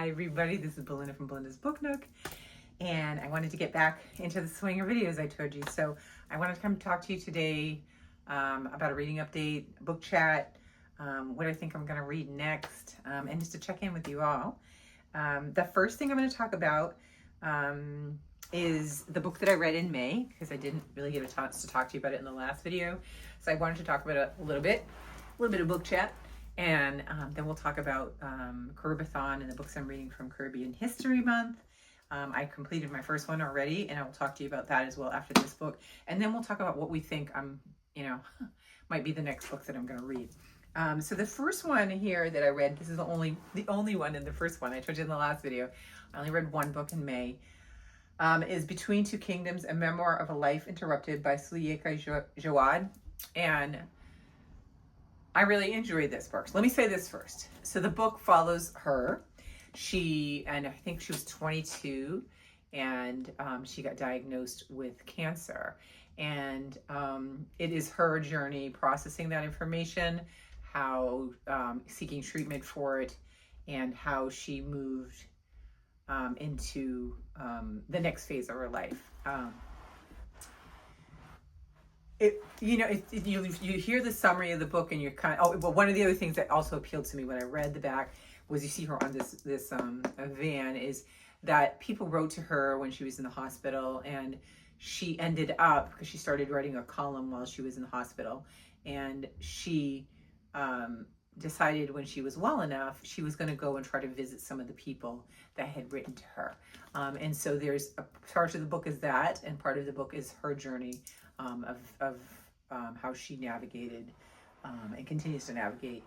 Hi everybody, this is Belinda from Belinda's Book Nook, and I wanted to get back into the swing of videos I told you. So I wanted to come talk to you today about a reading update, book chat, what I think I'm going to read next, and just to check in with you all. The first thing I'm going to talk about is the book that I read in May, because I didn't really get a chance to talk to you about it in the last video. So I wanted to talk about it a little bit of book chat. And then we'll talk about Caribbean and the books I'm reading from Caribbean History Month. I completed my first one already, and I will talk to you about that as well after this book. And then we'll talk about what we think might be the next book that I'm going to read. So the first one here that I read, this is the only one in the first one. I told you in the last video, I only read one book in May. Is Between Two Kingdoms, a memoir of a life interrupted by Suleika Jaouad. And I really enjoyed this book. So let me say this first. So the book follows her. I think she was 22, and she got diagnosed with cancer. And it is her journey processing that information, how seeking treatment for it, and how she moved into the next phase of her life. You hear the summary of the book and you're one of the other things that also appealed to me when I read the back was you see her on this van, is that people wrote to her when she was in the hospital, and she ended up, because she started writing a column while she was in the hospital, and she decided when she was well enough, she was going to go and try to visit some of the people that had written to her. And so there's a part of the book is that, and part of the book is her journey of how she navigated and continues to navigate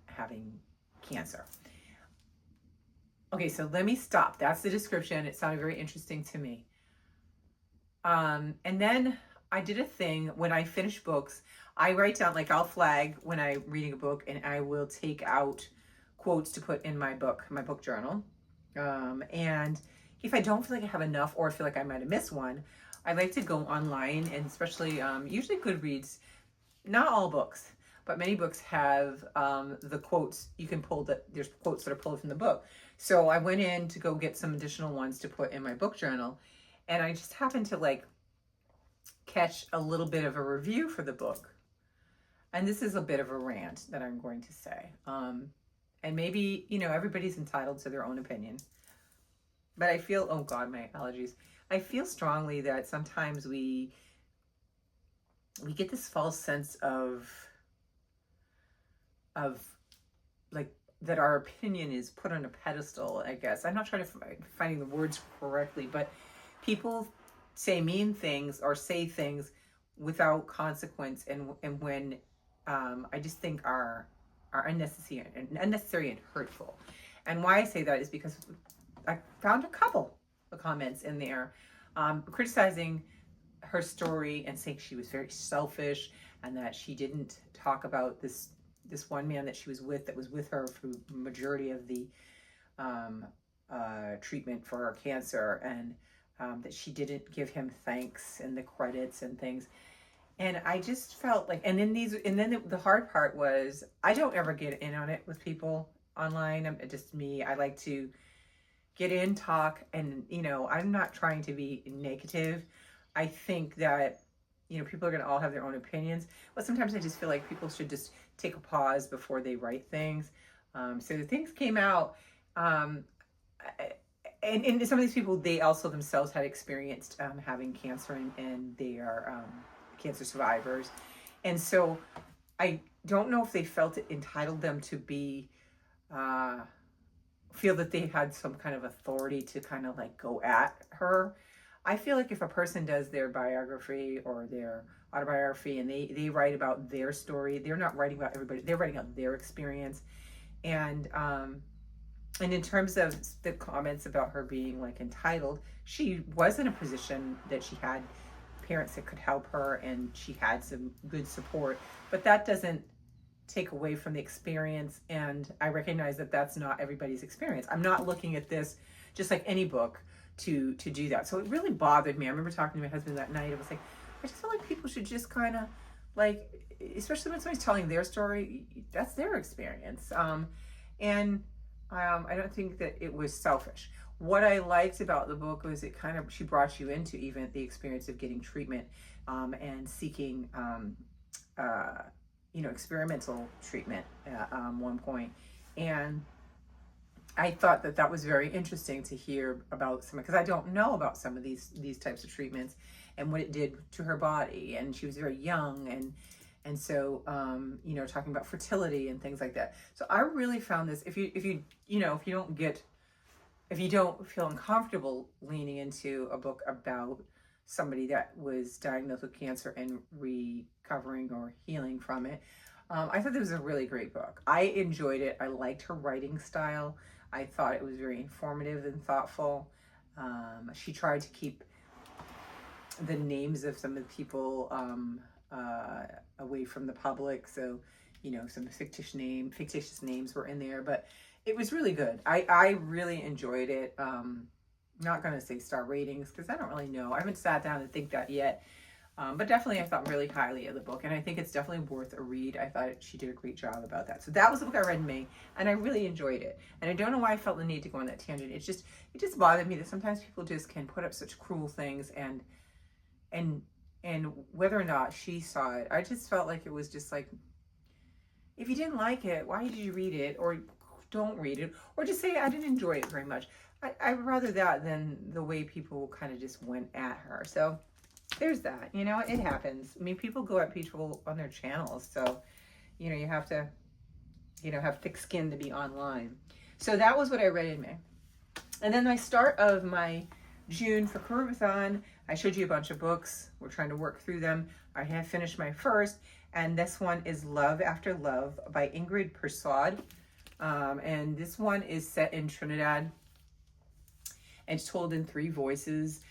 having cancer. Okay, so let me stop. That's the description. It sounded very interesting to me. And then I did a thing when I finish books. I write down, I'll flag when I'm reading a book, and I will take out quotes to put in my book journal. And if I don't feel like I have enough, or feel like I might have missed one, I like to go online, and especially usually Goodreads. Not all books, but many books have the quotes you can pull. There's quotes that are pulled from the book. So I went in to go get some additional ones to put in my book journal, and I just happened to catch a little bit of a review for the book. And this is a bit of a rant that I'm going to say. And maybe, everybody's entitled to their own opinion. But I feel, oh God, my allergies. I feel strongly that sometimes we get this false sense of that our opinion is put on a pedestal, I guess. I'm not trying to finding the words correctly, but people say mean things or say things without consequence, and when I just think are unnecessary and hurtful. And why I say that is because I found a couple of comments in there criticizing her story and saying she was very selfish, and that she didn't talk about this one man that she was with, that was with her for the majority of the treatment for her cancer, and that she didn't give him thanks and the credits and things. And I just felt and then the hard part was, I don't ever get in on it with people online. I'm just me. I like to get in, talk, and I'm not trying to be negative. I think that people are going to all have their own opinions, but sometimes I just feel like people should just take a pause before they write things. So the things came out, and some of these people, they also themselves had experienced having cancer, and they are cancer survivors, and so I don't know if they felt it entitled them to be feel that they had some kind of authority to kind of go at her. I feel like if a person does their biography or their autobiography, and they write about their story, they're not writing about everybody, they're writing about their experience. And in terms of the comments about her being entitled, she was in a position that she had parents that could help her, and she had some good support, but that doesn't take away from the experience. And I recognize that that's not everybody's experience. I'm not looking at this just like any book to do that. So it really bothered me. I remember talking to my husband that night. I was like, I just feel like people should just kind of especially when somebody's telling their story, that's their experience. And I don't think that it was selfish. What I liked about the book was it kind of, she brought you into even the experience of getting treatment, and seeking, uh, experimental treatment at one point. And I thought that that was very interesting to hear about some, because I don't know about some of these types of treatments and what it did to her body. And she was very young, and so talking about fertility and things like that. So I really found this, if you don't feel uncomfortable leaning into a book about somebody that was diagnosed with cancer and recovering or healing from it, I thought this was a really great book. I enjoyed it. I liked her writing style. I thought it was very informative and thoughtful. She tried to keep the names of some of the people away from the public, so some fictitious names were in there, but it was really good. I really enjoyed it. Not gonna say star ratings because I don't really know. I haven't sat down and think that yet. But definitely I thought really highly of the book, and I think it's definitely worth a read. I thought she did a great job about that. So that was the book I read in May, and I really enjoyed it. And I don't know why I felt the need to go on that tangent. It just bothered me that sometimes people just can put up such cruel things, and whether or not she saw it, I just felt like it was just like, if you didn't like it, why did you read it? Or don't read it, or just say I didn't enjoy it very much. I'd rather that than the way people kind of just went at her. So there's that. It happens. I mean, people go at people on their channels, so you have to have thick skin to be online. So that was what I read in May. And then my start of my June for Karubathon, I showed you a bunch of books. We're trying to work through them. I have finished my first, and this one is Love After Love by Ingrid Persaud. And this one is set in Trinidad. It's told in 3 voices.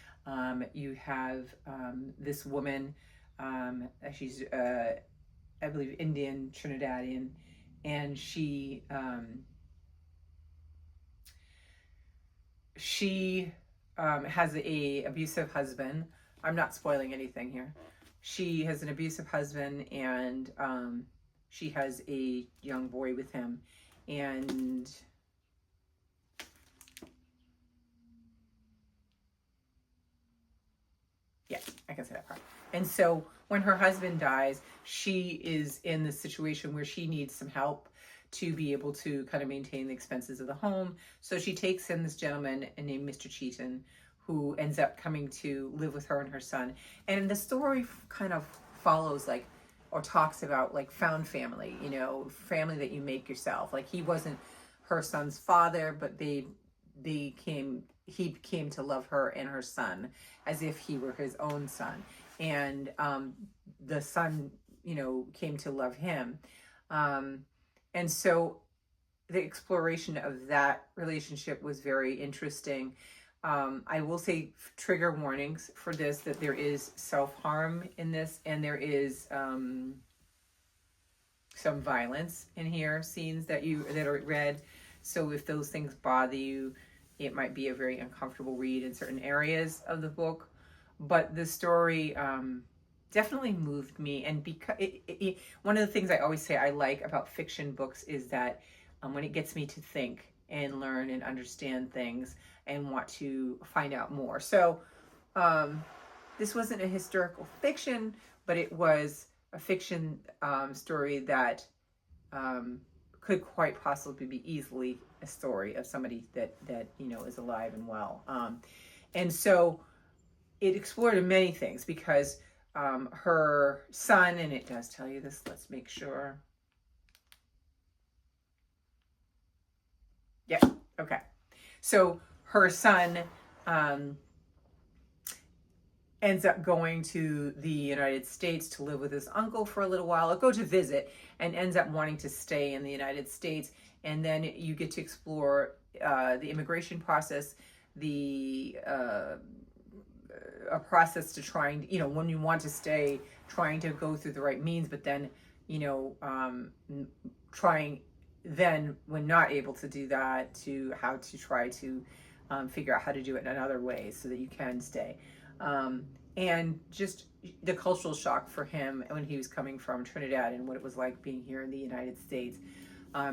You have this woman, she's, I believe, Indian, Trinidadian, and she has a abusive husband. I'm not spoiling anything here. She has an abusive husband, and she has a young boy with him. And yeah, I can say that part. And so when her husband dies, she is in this situation where she needs some help to be able to kind of maintain the expenses of the home. So she takes in this gentleman named Mr. Cheaton, who ends up coming to live with her and her son. And the story kind of follows or talks about found family, family that you make yourself. Like, he wasn't her son's father, but he came to love her and her son as if he were his own son. And the son, came to love him. And so the exploration of that relationship was very interesting. I will say, trigger warnings for this, that there is self-harm in this, and there is some violence in here, scenes that are read. So if those things bother you, it might be a very uncomfortable read in certain areas of the book. But the story definitely moved me. And because one of the things I always say I like about fiction books is that when it gets me to think and learn and understand things and want to find out more. So this wasn't a historical fiction, but it was a fiction story that could quite possibly be easily a story of somebody that is alive and well. And so it explored many things, because her son, and it does tell you this, let's make sure. Yeah, okay. So her son ends up going to the United States to live with his uncle for a little while, or go to visit, and ends up wanting to stay in the United States. And then you get to explore the immigration process, a process to trying, when you want to stay, trying to go through the right means, but then, trying then, when not able to do that, to how to try to figure out how to do it in other ways so that you can stay. And just the cultural shock for him when he was coming from Trinidad, and what it was like being here in the United States.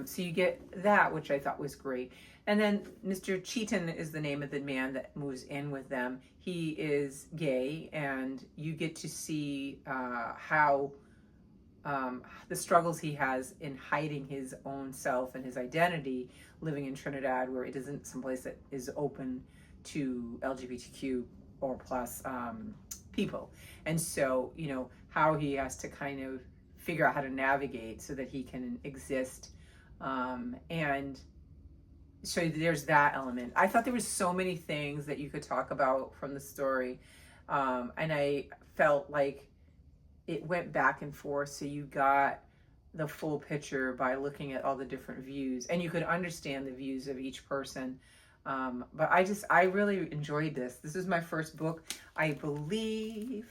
So you get that, which I thought was great. And then Mr. Cheaton is the name of the man that moves in with them. He is gay, and you get to see how the struggles he has in hiding his own self and his identity, living in Trinidad, where it isn't someplace that is open to LGBTQ or plus people. And so, you know, how he has to kind of figure out how to navigate so that he can exist. And so there's that element. I thought there was so many things that you could talk about from the story. And I felt like it went back and forth, so you got the full picture by looking at all the different views, and you could understand the views of each person. But I really enjoyed this. This is my first book, I believe.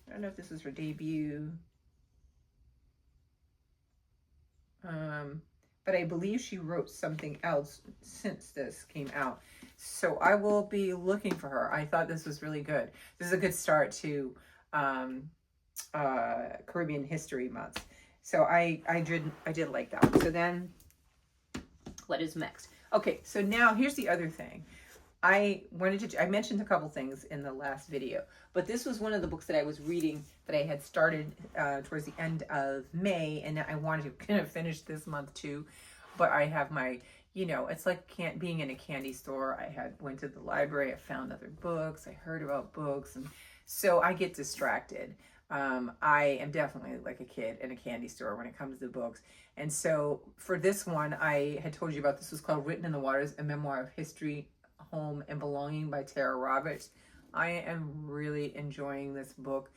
I don't know if this was her debut. But I believe she wrote something else since this came out. So I will be looking for her. I thought this was really good. This is a good start to Caribbean History Month. So I did like that one. So then what is next? Okay, so now here's the other thing. I mentioned a couple things in the last video, but this was one of the books that I was reading that I had started towards the end of May, and I wanted to kind of finish this month too. But I have my, you know, it's like being in a candy store. I went to the library, I found other books, I heard about books, and so I get distracted. I am definitely like a kid in a candy store when it comes to books. And so for this one, I had told you about, this was called Written in the Waters, a memoir of history, home, and belonging by Tara Roberts. I am really enjoying this book.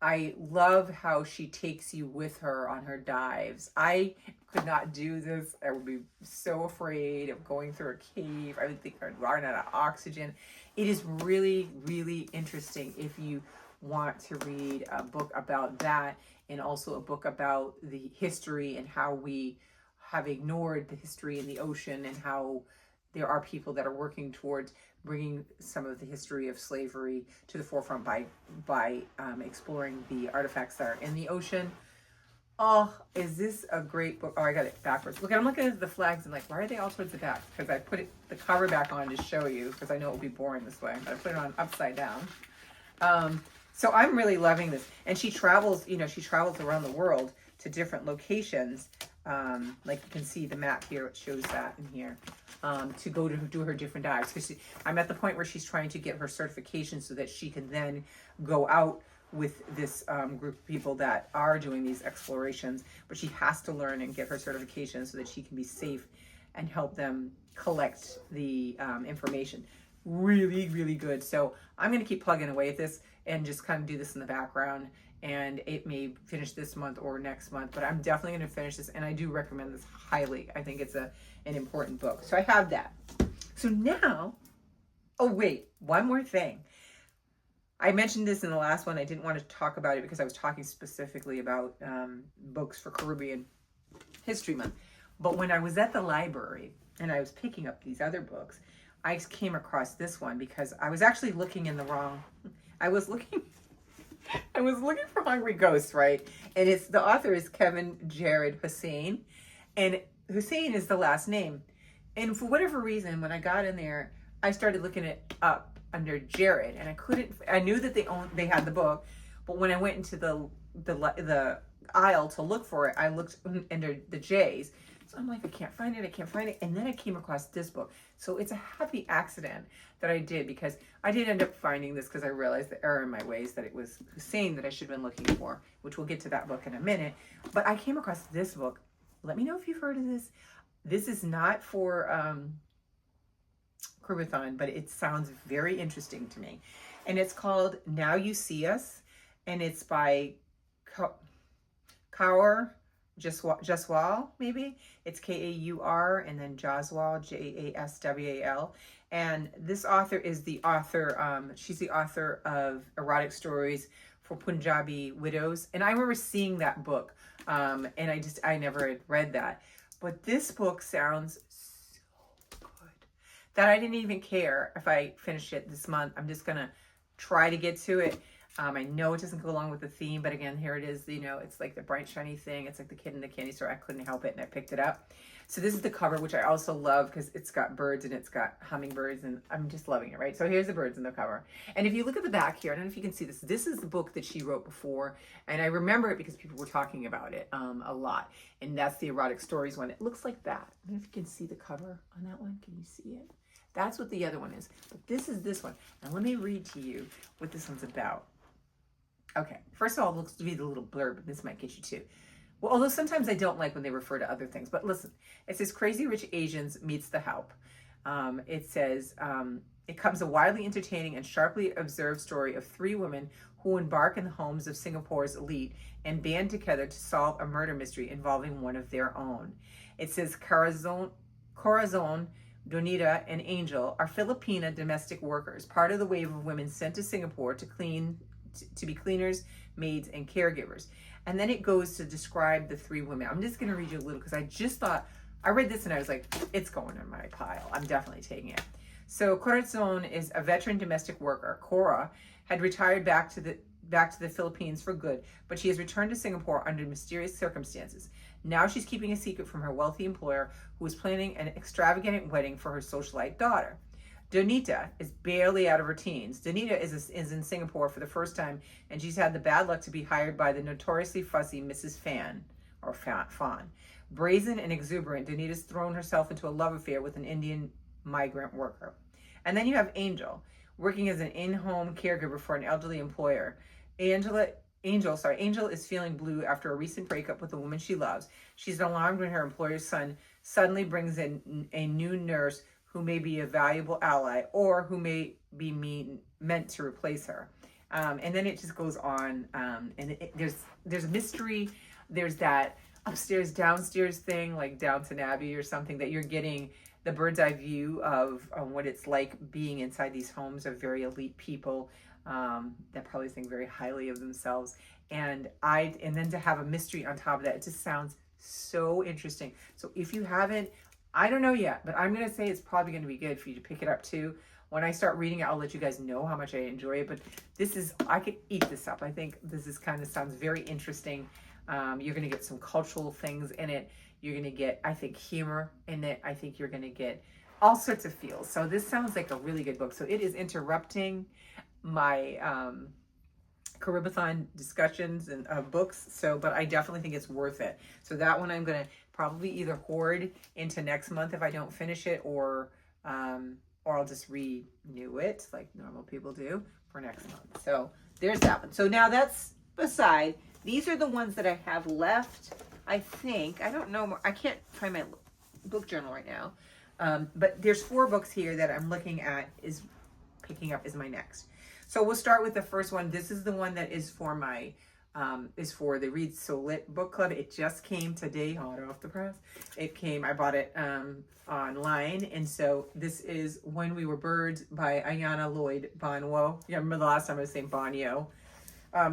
I love how she takes you with her on her dives. I could not do this. I would be so afraid of going through a cave. I would think I'd run out of oxygen. It is really, really interesting if you want to read a book about that, and also a book about the history and how we have ignored the history in the ocean, and how there are people that are working towards bringing some of the history of slavery to the forefront by exploring the artifacts that are in the ocean. Oh, is this a great book? Oh, I got it backwards. Look, I'm looking at the flags and like, why are they all towards the back? Because I put the cover back on to show you, because I know it will be boring this way. But I put it on upside down. So I'm really loving this. And she travels, you know, she travels around the world to different locations. Like you can see the map here, it shows that in here, to go to do her different dives. Because I'm at the point where she's trying to get her certification so that she can then go out with this group of people that are doing these explorations. But she has to learn and get her certification so that she can be safe and help them collect the information. Really, really good. So I'm going to keep plugging away at this and just kind of do this in the background. And it may finish this month or next month, but I'm definitely going to finish this. And I do recommend this highly. I think it's an important book. So I have that. So now, oh wait, one more thing. I mentioned this in the last one. I didn't want to talk about it because I was talking specifically about books for Caribbean History Month. But when I was at the library and I was picking up these other books, I came across this one because I was actually looking in the wrong, I was looking for Hungry Ghosts, right? And the author is Kevin Jared Hussein, and Hussein is the last name. And for whatever reason, when I got in there, I started looking it up under Jared, and I knew that they had the book, but when I went into the aisle to look for it, I looked under the J's. So I'm like, I can't find it. And then I came across this book. So it's a happy accident that I did, because I did end up finding this because I realized the error in my ways, that it was Hussein that I should have been looking for, which we'll get to that book in a minute. But I came across this book. Let me know if you've heard of this. This is not for Caribbean, but it sounds very interesting to me. And it's called Now You See Us, and it's by Kaur Jaswal, maybe. It's Kaur and then Jaswal, Jaswal. And this author is the author, she's the author of erotic stories for Punjabi widows. And I remember seeing that book, and I never had read that. But this book sounds so good that I didn't even care if I finished it this month. I'm just gonna try to get to it. I know it doesn't go along with the theme, but again, here it is. You know, it's like the bright, shiny thing. It's like the kid in the candy store. I couldn't help it, and I picked it up. So this is the cover, which I also love because it's got birds and it's got hummingbirds, and I'm just loving it, right? So here's the birds in the cover. And if you look at the back here, I don't know if you can see this. This is the book that she wrote before, and I remember it because people were talking about it a lot. And that's the erotic stories one. It looks like that. I don't know if you can see the cover on that one. Can you see it? That's what the other one is. But this is this one. And let me read to you what this one's about. Okay, first of all, it looks to be the little blurb, and this might get you too. Well, although sometimes I don't like when they refer to other things, but listen, it says Crazy Rich Asians meets the help. It says, it comes a widely entertaining and sharply observed story of three women who embark in the homes of Singapore's elite and band together to solve a murder mystery involving one of their own. It says Corazon, Donita, and Angel are Filipina domestic workers, part of the wave of women sent to Singapore to be cleaners, maids, and caregivers. And then it goes to describe the three women. I'm just going to read you a little because I just thought, I read this and I was like, it's going in my pile. I'm definitely taking it. So Corazon is a veteran domestic worker. Cora had retired back to the Philippines for good, but she has returned to Singapore under mysterious circumstances. Now she's keeping a secret from her wealthy employer, who is planning an extravagant wedding for her socialite daughter. Donita is barely out of her teens. Donita is in Singapore for the first time, and she's had the bad luck to be hired by the notoriously fussy Mrs. Fan, or Fawn. Brazen and exuberant, Donita's thrown herself into a love affair with an Indian migrant worker. And then you have Angel, working as an in-home caregiver for an elderly employer. Angel is feeling blue after a recent breakup with the woman she loves. She's alarmed when her employer's son suddenly brings in a new nurse who may be a valuable ally or who may be meant to replace her. And then it just goes on. And there's mystery. There's that upstairs, downstairs thing, like Downton Abbey or something, that you're getting the bird's eye view of what it's like being inside these homes of very elite people that probably think very highly of themselves. And then to have a mystery on top of that, it just sounds so interesting. So if you haven't, I don't know yet, but I'm going to say it's probably going to be good for you to pick it up too. When I start reading it, I'll let you guys know how much I enjoy it. But I could eat this up. I think this is sounds very interesting. You're going to get some cultural things in it. You're going to get, I think, humor in it. I think you're going to get all sorts of feels. So this sounds like a really good book. So it is interrupting my Caribathon discussions and books. So, but I definitely think it's worth it. So that one I'm going to probably either hoard into next month if I don't finish it, or I'll just renew it like normal people do for next month. So there's that one. So now that's beside. These are the ones that I have left. I think, I don't know, I can't find my book journal right now. But there's 4 books here that I'm looking at picking up is my next. So we'll start with the first one. This is the one that is for my for the Read So Lit book club. It just came today, hot off the press. I bought it online. And so this is When We Were Birds by Ayanna Lloyd Bonwo. Yeah, I remember the last time I was saying Bonio.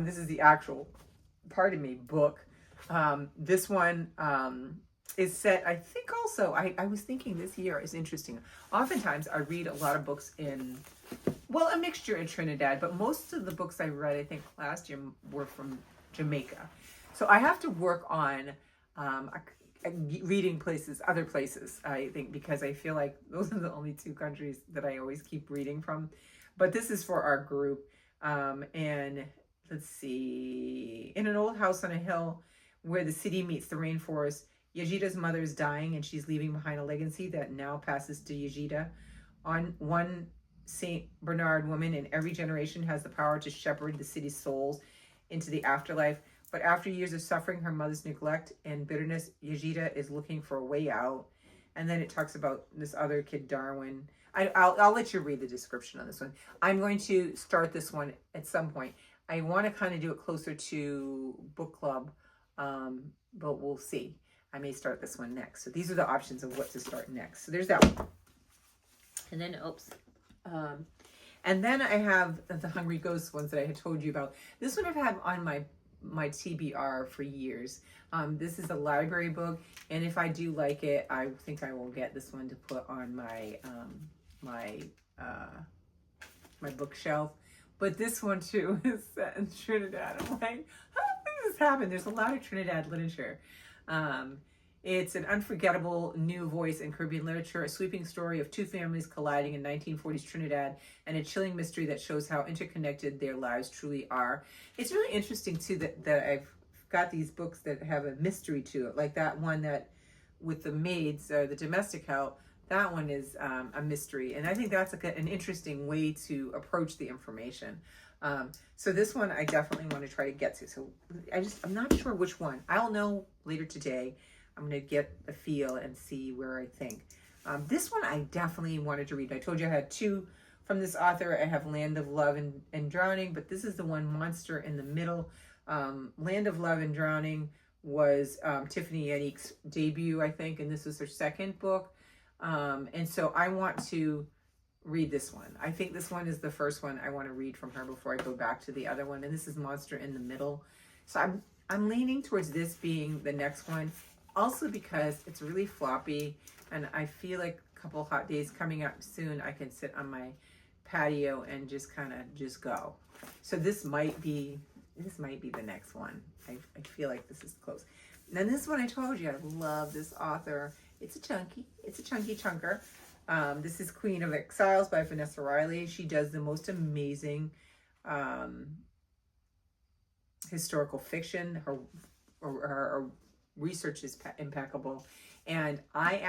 This is the actual, book. This one is set, I think also, I was thinking this year is interesting. Oftentimes I read a lot of books a mixture in Trinidad, but most of the books I read, I think last year, were from Jamaica. So I have to work on reading other places, I think, because I feel like those are the only 2 countries that I always keep reading from. But this is for our group. And let's see, in an old house on a hill where the city meets the rainforest, Yajida's mother is dying and she's leaving behind a legacy that now passes to Yajida. On one St. Bernard woman in every generation has the power to shepherd the city's souls into the afterlife. But after years of suffering, her mother's neglect and bitterness, Yajida is looking for a way out. And then it talks about this other kid, Darwin. I'll let you read the description on this one. I'm going to start this one at some point. I want to kind of do it closer to book club, but we'll see. I may start this one next. So these are the options of what to start next. So there's that one. And then, and then I have the Hungry Ghost ones that I had told you about. This one I've had on my TBR for years. This is a library book, and if I do like it, I think I will get this one to put on my my bookshelf But this one too is set in Trinidad. I'm like, how did this happen? There's a lot of Trinidad literature. Um, it's an unforgettable new voice in Caribbean literature, a sweeping story of two families colliding in 1940s Trinidad, and a chilling mystery that shows how interconnected their lives truly are. It's really interesting too that I've got these books that have a mystery to it, like that one that with the maids, the domestic help. That one is a mystery, and I think that's an interesting way to approach the information. So this one I definitely want to try to get to. So I'm not sure which one. I'll know later today. I'm going to get a feel and see where I think. This one I definitely wanted to read. I told you I had two from this author. I have Land of Love and Drowning, but this is the one, Monster in the Middle. Land of Love and Drowning was Tiffany Yanique's debut, I think, and this is her second book. And so I want to read this one. I think this one is the first one I want to read from her before I go back to the other one. And this is Monster in the Middle. So I'm leaning towards this being the next one. Also because it's really floppy, and I feel like a couple hot days coming up soon, I can sit on my patio and just kind of just go. So this might be the next one. I feel like this is close. And then this one, I told you, I love this author. It's a chunky chunker. This is Queen of Exiles by Vanessa Riley. She does the most amazing historical fiction. Her research is impeccable. And I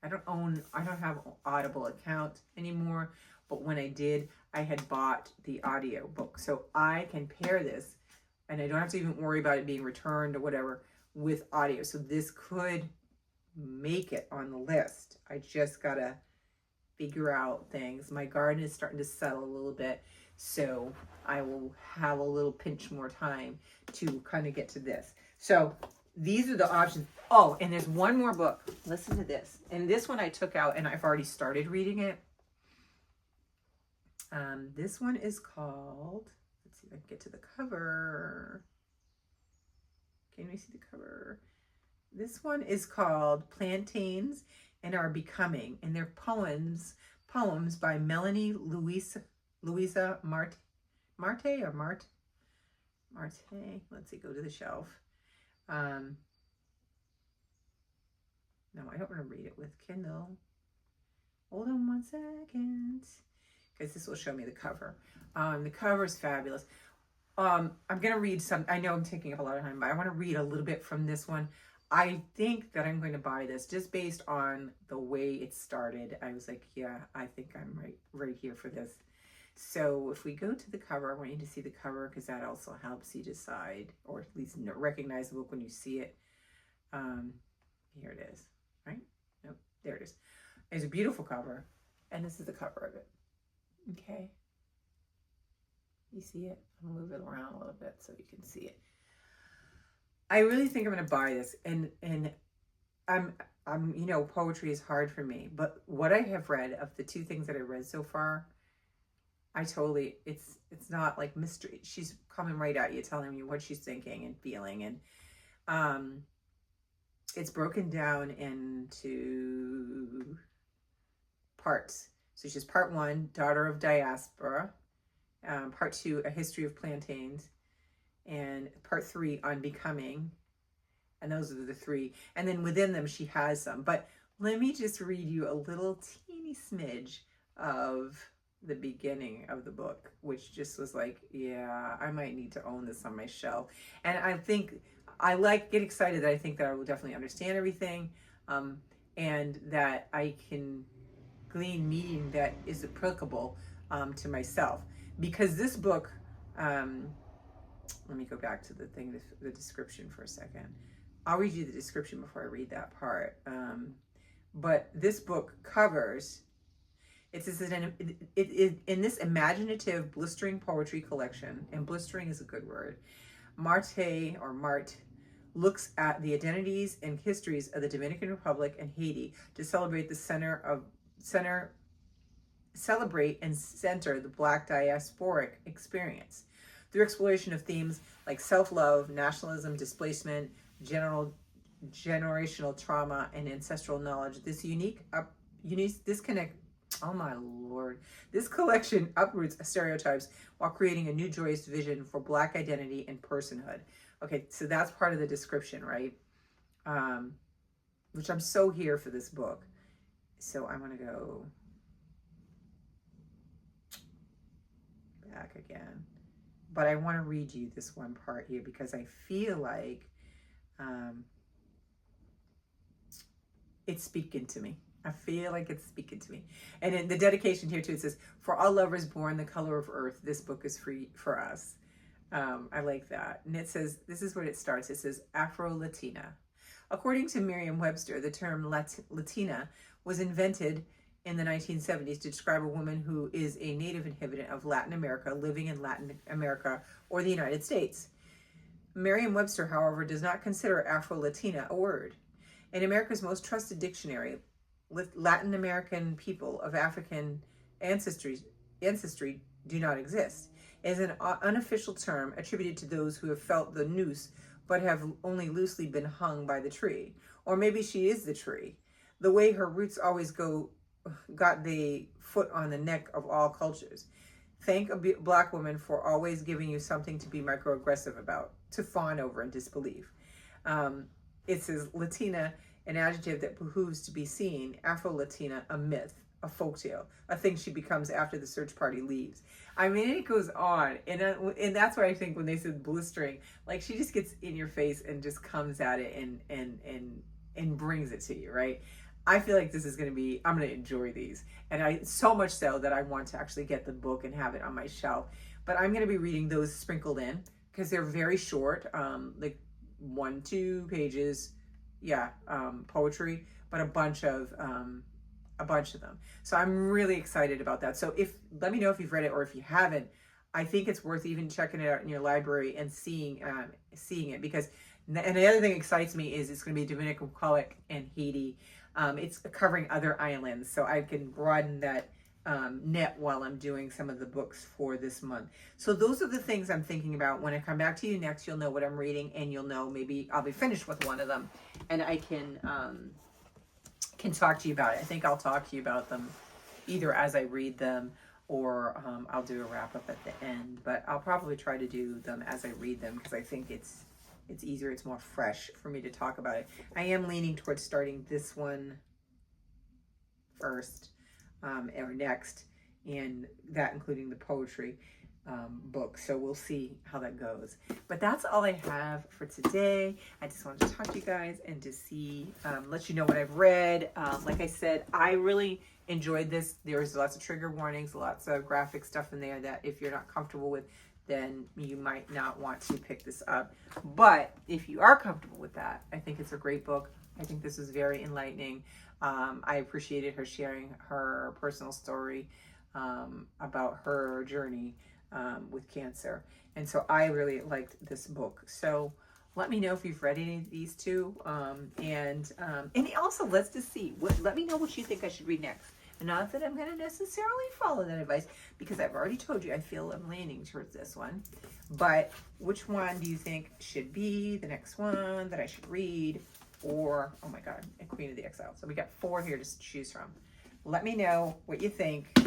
don't have Audible account anymore, but when I did, I had bought the audio book. So I can pair this, and I don't have to even worry about it being returned or whatever with audio. So this could make it on the list. I just gotta figure out things. My garden is starting to settle a little bit, so I will have a little pinch more time to kind of get to this. So these are the options. Oh, and there's one more book. Listen to this. And this one I took out, and I've already started reading it. This one is called, let's see if I can get to the cover. Can we see the cover? This one is called Plantains and Our Becoming, and they're poems by Melanie Louisa Marte. Let's see, go to the shelf. No, I don't want to read it with Kindle. Hold on one second, because this will show me the cover. The cover is fabulous. I'm going to read some. I know I'm taking up a lot of time, but I want to read a little bit from this one. I think that I'm going to buy this just based on the way it started. I was like, yeah, I think I'm right here for this. So if we go to the cover, I want you to see the cover because that also helps you decide, or at least recognize the book when you see it. Here it is, right? Nope, there it is. It's a beautiful cover, and this is the cover of it. Okay. You see it? I'll move it around a little bit so you can see it. I really think I'm going to buy this, and I'm poetry is hard for me, but what I have read of the two things that I read so far, it's not like mystery. She's coming right at you, telling you what she's thinking and feeling, and it's broken down into parts. So she's part one, Daughter of Diaspora, part two, A History of Plantains, and part three, On Becoming. And those are the three. And then within them, she has some. But let me just read you a little teeny smidge of the beginning of the book, which just was like, yeah, I might need to own this on my shelf. And I think get excited that I think that I will definitely understand everything, and that I can glean meaning that is applicable to myself. Because this book, let me go back to the description for a second. I'll read you the description before I read that part. But this book covers, it says in this imaginative, blistering poetry collection, and blistering is a good word, Marte looks at the identities and histories of the Dominican Republic and Haiti to celebrate and center the Black diasporic experience. Through exploration of themes like self-love, nationalism, displacement, generational trauma, and ancestral knowledge, this unique disconnect Oh my Lord. This collection uproots stereotypes while creating a new joyous vision for Black identity and personhood. Okay, so that's part of the description, right? Um, which I'm so here for this book. So I'm going to go back again. But I want to read you this one part here because I feel like it's speaking to me. I feel like it's speaking to me. And in the dedication here too, it says, "For all lovers born the color of earth, this book is free for us." I like that. And it says, this is what it starts. It says, Afro-Latina. According to Merriam-Webster, the term Latina was invented in the 1970s to describe a woman who is a native inhabitant of Latin America, living in Latin America or the United States. Merriam-Webster, however, does not consider Afro-Latina a word. In America's most trusted dictionary, Latin American people of African ancestry do not exist. It is an unofficial term attributed to those who have felt the noose but have only loosely been hung by the tree. Or maybe she is the tree. The way her roots always got the foot on the neck of all cultures. Thank a Black woman for always giving you something to be microaggressive about, to fawn over and disbelieve. It says Latina, an adjective that behooves to be seen. Afro-Latina, a myth, a folktale, a thing she becomes after the search party leaves. I mean, it goes on, and that's why I think when they said blistering, like she just gets in your face and just comes at it and brings it to you, right? I feel like this is going to be, I'm going to enjoy these, and I so much so that I want to actually get the book and have it on my shelf. But I'm going to be reading those sprinkled in because they're very short, like 1-2 pages, poetry, but a bunch of them. So I'm really excited about that. So let me know if you've read it, or if you haven't. I think it's worth even checking it out in your library and seeing it, because, and the other thing that excites me is it's going to be Dominican Republic and Haiti. It's covering other islands, so I can broaden that net while I'm doing some of the books for this month. So those are the things I'm thinking about. When I come back to you next, you'll know what I'm reading, and you'll know maybe I'll be finished with one of them, and I can talk to you about it. I think I'll talk to you about them either as I read them, or I'll do a wrap up at the end. But I'll probably try to do them as I read them because I think it's easier, it's more fresh for me to talk about it. I am leaning towards starting this one first, or next, and that including the poetry book. So we'll see how that goes. But that's all I have for today. I just wanted to talk to you guys and to see, let you know what I've read. Like I said, I really enjoyed this. There's lots of trigger warnings, lots of graphic stuff in there that if you're not comfortable with, then you might not want to pick this up. But if you are comfortable with that, I think it's a great book. I think this is very enlightening. I appreciated her sharing her personal story about her journey with cancer. And so I really liked this book. So let me know if you've read any of these two. And also, let's just see. Let me know what you think I should read next. And not that I'm going to necessarily follow that advice, because I've already told you I feel I'm leaning towards this one. But which one do you think should be the next one that I should read? Or, oh my God, a Queen of the Exile. So we got 4 here to choose from. Let me know what you think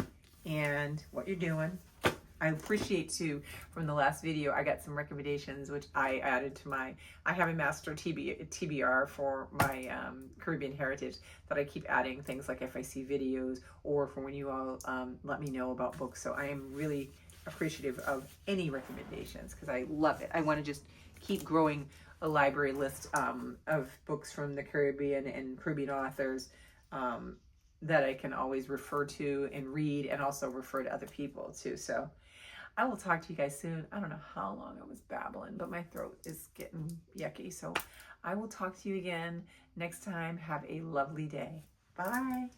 and what you're doing. I appreciate too, from the last video, I got some recommendations, which I added to I have a master TBR for my Caribbean heritage that I keep adding things like if I see videos, or for when you all let me know about books. So I am really appreciative of any recommendations because I love it. I want to just keep growing a library list of books from the Caribbean and Caribbean authors that I can always refer to and read, and also refer to other people too. So I will talk to you guys soon. I don't know how long I was babbling, but my throat is getting yucky. So I will talk to you again next time. Have a lovely day. Bye.